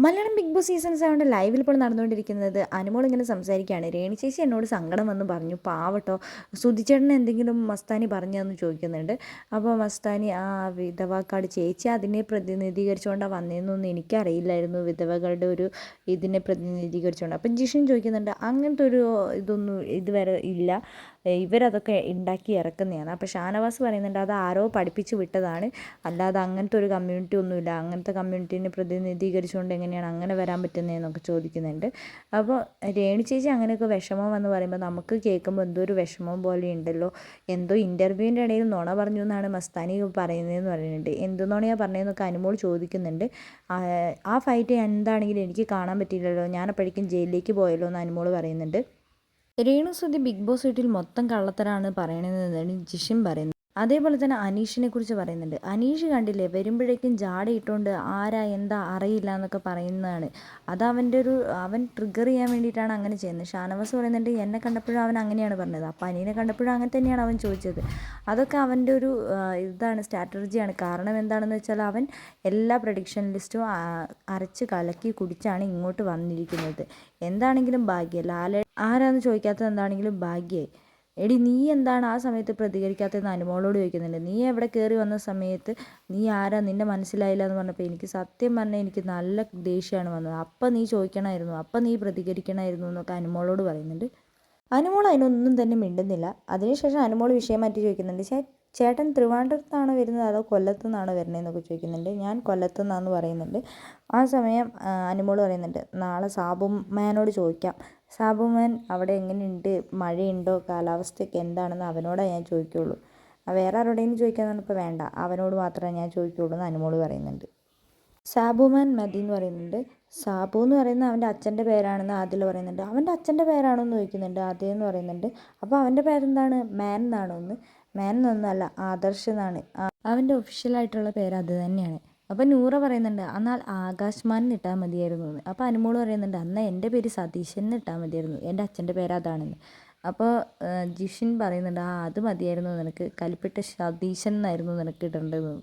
Malayalam big boss season 7 ലൈവിൽ ഇപ്പോൾ നടന്നുകൊണ്ടിരിക്കുന്നത് അനുമോൾ ഇങ്ങനെ സംസാരിക്കുകയാണ്. രേണു ചേച്ചി എന്നോട് സങ്കടം വന്ന് പറഞ്ഞു, പാവട്ടോ സുധിച്ചേട്ടൻ എന്തെങ്കിലും മസ്താനി പറഞ്ഞതെന്ന് ചോദിക്കുന്നുണ്ട്. അപ്പോൾ മസ്താനി വിധവാക്കാട് ചേച്ചി അതിനെ പ്രതിനിധീകരിച്ചുകൊണ്ടാണ് വന്നതെന്നൊന്നും എനിക്കറിയില്ലായിരുന്നു, വിധവകളുടെ ഒരു ഇതിനെ പ്രതിനിധീകരിച്ചുകൊണ്ട്. അപ്പം ജിഷൻ ചോദിക്കുന്നുണ്ട്, അങ്ങനത്തെ ഒരു ഇതൊന്നും ഇതുവരെ ഇല്ല, ഇവരതൊക്കെ ഉണ്ടാക്കി ഇറക്കുന്നതാണ്. അപ്പോൾ ഷാനവാസ് പറയുന്നുണ്ട്, അത് ആരോ പഠിപ്പിച്ച് വിട്ടതാണ്, അല്ലാതെ അങ്ങനത്തെ ഒരു കമ്മ്യൂണിറ്റി ഒന്നുമില്ല, അങ്ങനത്തെ കമ്മ്യൂണിറ്റീനെ പ്രതിനിധീകരിച്ചുകൊണ്ട് എങ്ങനെയാണ് അങ്ങനെ വരാൻ പറ്റുന്നതെന്നൊക്കെ ചോദിക്കുന്നുണ്ട്. അപ്പോൾ രേണു ചേച്ചി അങ്ങനെയൊക്കെ വിഷമം എന്ന് പറയുമ്പോൾ നമുക്ക് കേൾക്കുമ്പോൾ എന്തോ ഒരു വിഷമം പോലെ ഉണ്ടല്ലോ, എന്തോ ഇൻ്റർവ്യൂവിൻ്റെ ഇടയിൽ നുണ പറഞ്ഞു എന്നാണ് മസ്താനി പറയുന്നതെന്ന് പറയുന്നുണ്ട്. എന്ത് നുണയാണ് പറഞ്ഞതെന്നൊക്കെ അനുമോൾ ചോദിക്കുന്നുണ്ട്. ആ ഫൈറ്റ് എന്താണെങ്കിലും എനിക്ക് കാണാൻ പറ്റിയില്ലല്ലോ, ഞാൻ അപ്പോഴേക്കും ജയിലിലേക്ക് പോയല്ലോ എന്ന് അനുമോൾ പറയുന്നുണ്ട്. രേണു സുധി ബിഗ് ബോസ് വീട്ടിൽ മൊത്തം കള്ളത്തരാണ് പറയണതെന്നാണ് ജിഷിൻ പറയുന്നത്. അതേപോലെ തന്നെ അനീഷിനെ കുറിച്ച് പറയുന്നുണ്ട്. അനീഷ് കണ്ടില്ലേ, വരുമ്പോഴേക്കും ജാടയിട്ടുകൊണ്ട് ആരാ എന്താ അറിയില്ല എന്നൊക്കെ പറയുന്നതാണ്. അത് അവൻ ട്രിഗർ ചെയ്യാൻ വേണ്ടിയിട്ടാണ് അങ്ങനെ ചെയ്യുന്നത്. ഷാനവാസ് പറയുന്നുണ്ട്, എന്നെ കണ്ടപ്പോഴും അവൻ അങ്ങനെയാണ് പറഞ്ഞത്, അപ്പോൾ അനീനെ കണ്ടപ്പോഴും അങ്ങനെ തന്നെയാണ് അവൻ ചോദിച്ചത്. അതൊക്കെ അവൻ്റെ ഒരു ഇതാണ്, സ്ട്രാറ്റജിയാണ്. കാരണം എന്താണെന്ന് വെച്ചാൽ അവൻ എല്ലാ പ്രഡിക്ഷൻ ലിസ്റ്റും അരച്ച് കലക്കി കുടിച്ചാണ് ഇങ്ങോട്ട് വന്നിരിക്കുന്നത്. എന്താണെങ്കിലും ഭാഗ്യം, ആരാന്ന് ചോദിക്കാത്തത് എന്താണെങ്കിലും ഭാഗ്യമായി. എടി നീ എന്താണ് ആ സമയത്ത് പ്രതികരിക്കാത്തതെന്ന് അനുമോളോട് ചോദിക്കുന്നുണ്ട്. നീ എവിടെ കയറി വന്ന സമയത്ത് നീ ആരാ, നിന്നെ മനസ്സിലായില്ല എന്ന് പറഞ്ഞപ്പോൾ എനിക്ക് സത്യം പറഞ്ഞാൽ എനിക്ക് നല്ല ദേഷ്യമാണ് വന്നത്. അപ്പം നീ ചോദിക്കണമായിരുന്നു, അപ്പം നീ പ്രതികരിക്കണമായിരുന്നു എന്നൊക്കെ അനുമോളോട് പറയുന്നുണ്ട്. അനുമോൾ അതിനൊന്നും തന്നെ മിണ്ടുന്നില്ല. അതിനുശേഷം അനുമോൾ വിഷയം മാറ്റി ചോദിക്കുന്നുണ്ട്, ചേട്ടൻ ട്രിവാൻഡ്രത്തുനിന്നാണോ വരുന്നത് അതോ കൊല്ലത്തു നിന്നാണോ വരുന്നതെന്നൊക്കെ ചോദിക്കുന്നുണ്ട്. ഞാൻ കൊല്ലത്തു നിന്നാന്ന് പറയുന്നുണ്ട്. ആ സമയം അനുമോൾ പറയുന്നുണ്ട്, നാളെ സാബുമാനോട് ചോദിക്കാം, സാബുമാൻ അവിടെ എങ്ങനെയുണ്ട്, മഴയുണ്ടോ, കാലാവസ്ഥയൊക്കെ എന്താണെന്ന് അവനോടേ ഞാൻ ചോദിക്കുകയുള്ളൂ, വേറെ ആരോടെങ്കിലും ചോദിക്കാന്ന് പറഞ്ഞപ്പോൾ വേണ്ട, അവനോട് മാത്രമേ ഞാൻ ചോദിക്കുകയുള്ളൂ എന്ന് അനുമോൾ പറയുന്നുണ്ട്. സാബുമാൻ മതി എന്ന് പറയുന്നുണ്ട്. സാബു എന്ന് പറയുന്നത് അവൻ്റെ അച്ഛൻ്റെ പേരാണെന്ന് ആദിൽ പറയുന്നുണ്ട്. അവൻ്റെ അച്ഛൻ്റെ പേരാണോ എന്ന് ചോദിക്കുന്നുണ്ട്. അതേ എന്ന് പറയുന്നുണ്ട്. അപ്പോൾ അവൻ്റെ പേരെന്താണ്, മാൻ എന്നാണോ എന്ന്? മാൻ എന്നൊന്നല്ല, ആദർശ് എന്നാണ്. അവൻ്റെ ഒഫീഷ്യലായിട്ടുള്ള പേര് അത് തന്നെയാണ്. അപ്പോൾ നൂറ പറയുന്നുണ്ട്, എന്നാൽ ആകാശ് മാൻ ഇട്ടാൽ മതിയായിരുന്നു എന്ന്. അപ്പോൾ അനുമോൾ പറയുന്നുണ്ട്, എന്നാൽ എൻ്റെ പേര് സതീശൻ ഇട്ടാൽ മതിയായിരുന്നു, എൻ്റെ അച്ഛൻ്റെ പേര് അതാണെന്ന്. അപ്പോൾ ജിഷിൻ പറയുന്നുണ്ട്, അത് മതിയായിരുന്നു നിനക്ക്, കലിപ്പിട്ട സതീശൻ എന്നായിരുന്നു നിനക്ക് ഇടേണ്ടതെന്ന്.